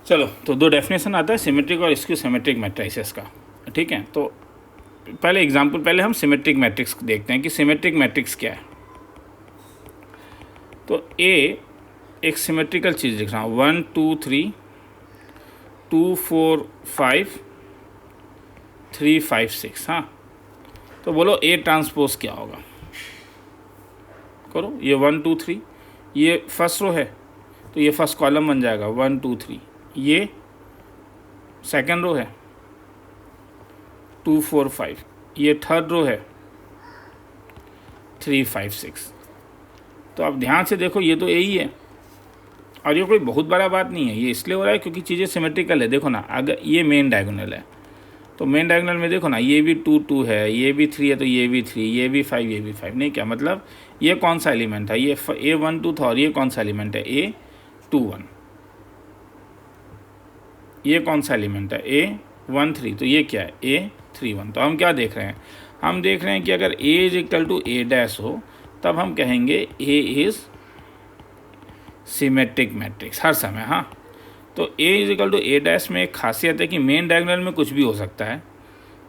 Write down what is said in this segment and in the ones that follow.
चलो, तो दो डेफिनेशन आता है सिमेट्रिक और स्क्यू सिमेट्रिक मैट्रिसेस का, ठीक है। तो पहले हम सिमेट्रिक मैट्रिक्स देखते हैं कि सिमेट्रिक मैट्रिक्स क्या है। तो ए एक सिमेट्रिकल चीज़ लिख रहा हूँ, 1 2 3 2 4 5 3 5 6। हाँ, तो बोलो ए ट्रांसपोज क्या होगा। करो, ये 1 2 3 ये फर्स्ट रो है तो ये फर्स्ट कॉलम बन जाएगा 1 2 3। ये सेकंड रो है 2 4 5। ये थर्ड रो है 3 5 6। तो अब ध्यान से देखो, ये तो यही है और ये कोई बहुत बड़ा बात नहीं है। ये इसलिए हो रहा है क्योंकि चीज़ें सिमेट्रिकल है। देखो ना, अगर ये मेन डायगोनल है तो मेन डायगोनल में देखो ना, ये भी 2 2 है, ये भी 3 है तो ये भी 3, ये भी 5, ये भी 5। नहीं, क्या मतलब, ये कौन सा एलिमेंट है, ये A1 2 था और ये कौन सा एलिमेंट है A2 1। ये कौन सा एलिमेंट है A1 3, तो ये क्या है A3 1। तो हम क्या देख रहे हैं, हम देख रहे हैं कि अगर A is equal to A dash हो तब हम कहेंगे A इज सिमेट्रिक मैट्रिक्स हर समय। हाँ, तो A is equal to A dash में एक खासियत है कि मेन डायगोनल में कुछ भी हो सकता है।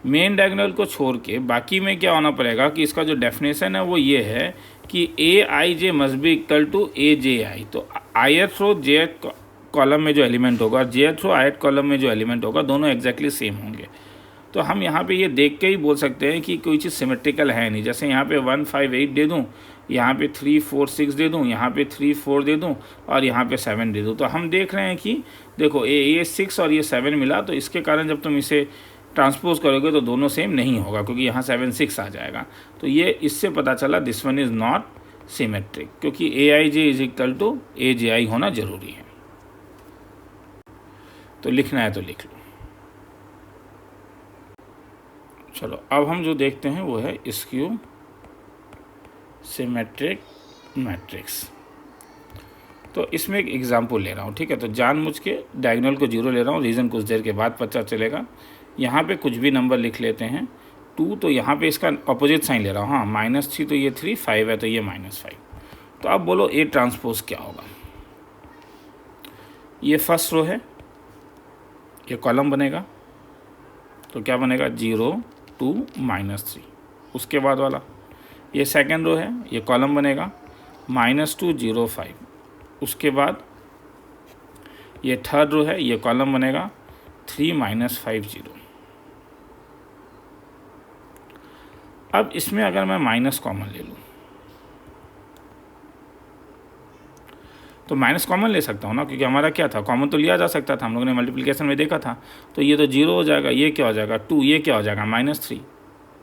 मेन डायगोनल को छोड़ के बाकी में क्या होना पड़ेगा कि इसका जो डेफिनेशन है वो ये है कि Aij must be equal to Aj। तो ith रो jth कॉलम में जो एलिमेंट होगा और jth रो ith कॉलम में जो एलिमेंट होगा दोनों एग्जैक्टली सेम होंगे। तो हम यहाँ पे ये देख के ही बोल सकते हैं कि कोई चीज़ सिमेट्रिकल है नहीं। जैसे यहाँ पे 1 5 8 दे दूँ, यहाँ पे 3 4 6 दे दूँ, यहाँ पे 3 4 दे दूँ और यहाँ पे 7 दे दूँ, तो हम देख रहे हैं कि देखो ये 6 और ये 7 मिला, तो इसके कारण जब तुम इसे ट्रांसपोज करोगे तो दोनों सेम नहीं होगा क्योंकि यहाँ 7 6 आ जाएगा। तो ये इससे पता चला this one is not symmetric, क्योंकि Aij is equal to Aj होना जरूरी है। तो लिखना है तो लिख लो। चलो, अब हम जो देखते हैं वो है स्क्यू सिमेट्रिक मैट्रिक्स। तो इसमें एक एग्जाम्पल ले रहा हूँ, ठीक है। तो जानबूझ के डायगोनल को 0 ले रहा हूँ, रीज़न कुछ देर के बाद पता चलेगा। यहाँ पे कुछ भी नंबर लिख लेते हैं 2, तो यहाँ पे इसका अपोजिट साइन ले रहा हूँ। हाँ, -3 तो ये 3, 5 है तो ये -5। तो अब बोलो A ट्रांसपोज क्या होगा। ये फर्स्ट रो है, ये कॉलम बनेगा तो क्या बनेगा 0 2 -3। उसके बाद वाला ये सेकंड रो है, ये कॉलम बनेगा -2 0 5। उसके बाद ये थर्ड रो है, ये कॉलम बनेगा 3 -5 0। अब इसमें अगर मैं माइनस कॉमन ले लूँ तो माइनस कॉमन ले सकता हूँ ना, क्योंकि हमारा क्या था, कॉमन तो लिया जा सकता था, हम लोगों ने मल्टीप्लिकेशन में देखा था। तो ये तो 0 हो जाएगा, ये क्या हो जाएगा 2, ये क्या हो जाएगा -3।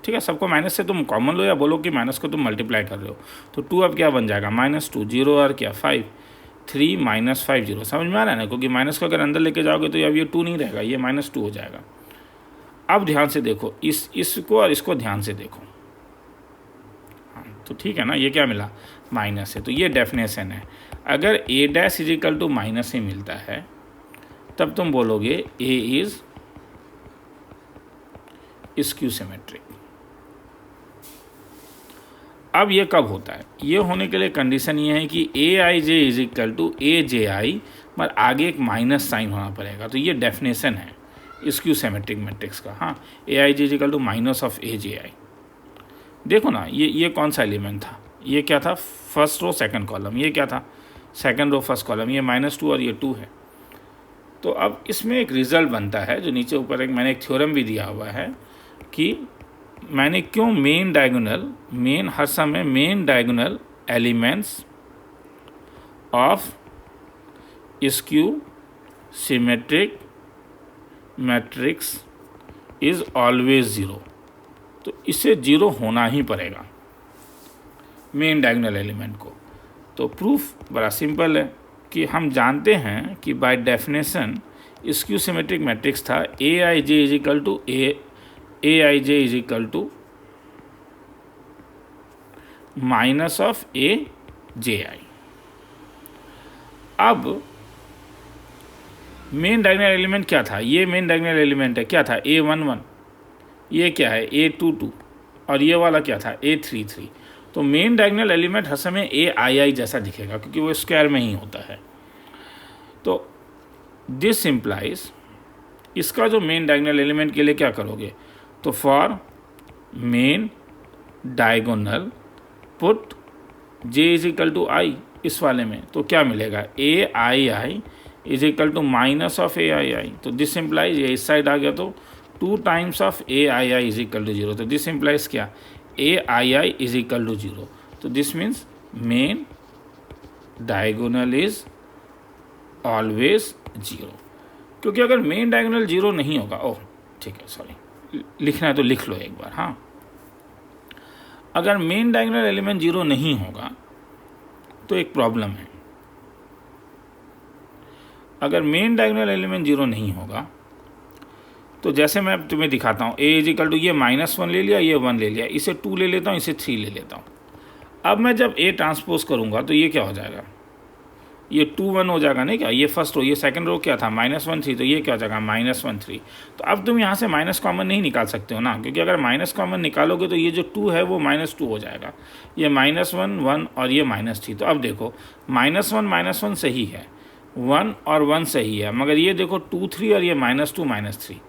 ठीक है, सबको माइनस से तुम कॉमन लो या बोलो कि माइनस को तुम मल्टीप्लाई कर रहे हो। तो 2 अब क्या बन जाएगा -2, 0 और क्या 5, 3 -5 0। समझ में आ रहा है ना, क्योंकि माइनस को अगर अंदर लेके जाओगे तो अब ये 2 नहीं रहेगा, ये -2 हो जाएगा। अब ध्यान से देखो, इसको और इसको ध्यान से देखो। हाँ, तो ठीक है ना, ये क्या मिला माइनस है। तो ये डेफिनेशन है, अगर A dash is equal to minus ही मिलता है तब तुम बोलोगे A इज स्क्यू सिमेट्रिक। अब ये कब होता है, ये होने के लिए कंडीशन ये है कि Aij is equal to Aj, पर आगे एक माइनस साइन होना पड़ेगा। तो ये डेफिनेशन है स्क्यू सिमेट्रिक मैट्रिक्स का। हाँ, Aij is equal to minus of Aj। देखो ना, ये कौन सा एलिमेंट था, ये क्या था फर्स्ट रो सेकंड कॉलम, ये क्या था सेकंड रो फर्स्ट कॉलम, ये -2 और ये 2 है। तो अब इसमें एक रिजल्ट बनता है जो नीचे ऊपर मैंने एक थ्योरम भी दिया हुआ है कि मैंने क्यों हर समय main diagonal elements of skew symmetric matrix is always 0। तो इसे 0 होना ही पड़ेगा मेन डायगोनल एलिमेंट को। तो प्रूफ बड़ा सिंपल है कि हम जानते हैं कि by definition skew symmetric matrix था Aij is equal to Aij is equal to minus of Aj। अब मेन डायगोनल एलिमेंट क्या था, ये मेन डायगोनल एलिमेंट है, क्या था A11, ये क्या है A22 और ये वाला क्या था A33। तो मेन डायगोनल एलिमेंट हर समय Ai जैसा दिखेगा क्योंकि वो स्क्वायर में ही होता है। तो दिस इम्प्लाइज, इसका जो मेन डायगोनल एलिमेंट के लिए क्या करोगे, तो for main diagonal put J is equal to I, इस वाले में तो क्या मिलेगा, A I I is equal to minus of A I I, तो दिस इम्प्लाइज ये इस साइड आ गया तो 2 times of A I I is equal to 0, तो दिस इम्प्लाइज क्या, A I I is equal to 0, तो this means main diagonal is always 0, क्योंकि अगर मेन डायगोनल 0 नहीं होगा, ओह ठीक है सॉरी, लिखना है तो लिख लो एक बार, हाँ, अगर मेन डायगोनल एलिमेंट 0 नहीं होगा तो एक प्रॉब्लम है। अगर मेन डायगोनल एलिमेंट 0 नहीं होगा तो जैसे मैं तुम्हें दिखाता हूँ, ए इज इक्वल टू ये -1 ले लिया, ये 1 ले लिया, इसे 2 ले लेता हूँ, इसे 3 ले लेता हूँ। अब मैं जब ए ट्रांसपोज करूँगा तो ये क्या हो जाएगा, ये 2 1 हो जाएगा नहीं क्या, ये फर्स्ट रो, ये सेकंड रो क्या था -1 3, तो ये क्या हो जाएगा -1 3। तो अब तुम यहाँ से माइनस कॉमन नहीं निकाल सकते हो ना, क्योंकि अगर माइनस कॉमन निकालोगे तो ये जो 2 है वो -2 हो जाएगा, ये -1 1 और ये -3। तो अब देखो -1 सही है, 1 और 1 सही है, मगर ये देखो 2 3 और ये -2 -3।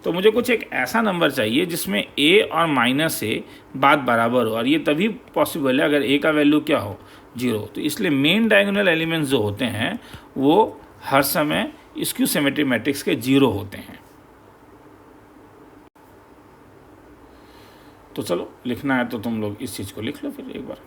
तो मुझे कुछ एक ऐसा नंबर चाहिए जिसमें ए और माइनस ए बात बराबर हो, और ये तभी पॉसिबल है अगर ए का वैल्यू क्या हो, 0। तो इसलिए मेन डायगोनल एलिमेंट्स जो होते हैं वो हर समय स्क्यू सिमेट्रिक मैट्रिक्स के 0 होते हैं। तो चलो लिखना है तो तुम लोग इस चीज़ को लिख लो फिर एक बार।